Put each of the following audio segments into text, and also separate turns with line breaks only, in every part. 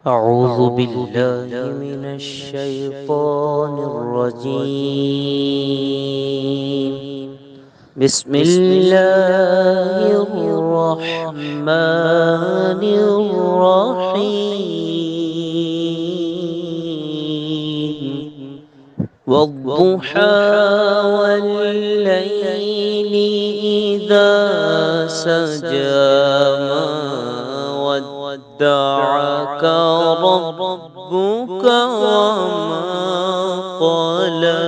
أعوذ بالله من الشيطان الرجيم. بسم الله الرحمن الرحيم. والضحى والليل إذا سجى ما ودعك ربك وما قلى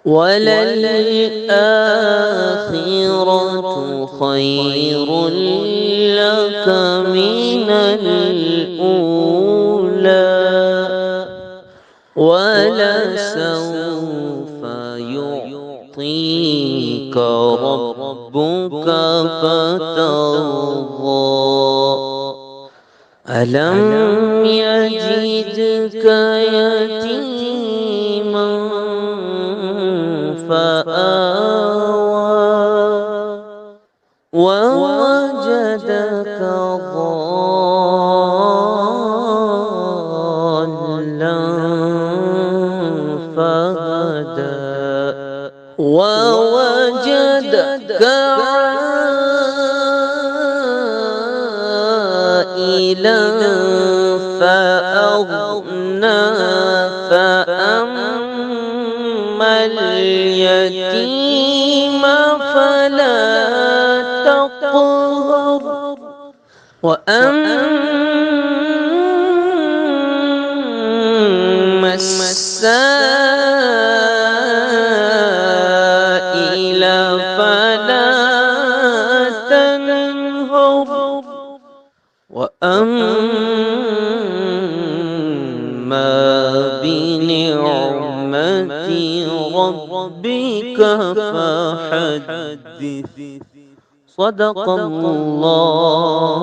وللآخرة خير لك من الأولى ولسوف يعطيك ربك فترضى. ألم يجدك يتيما فآوى ووجدك ضالا فهدى ووجدك عائلا فأغنى فأما اليتيم فلا تقهر وأما السائل فلا تنهر وأما بنعمة ربك فحدث. صدق الله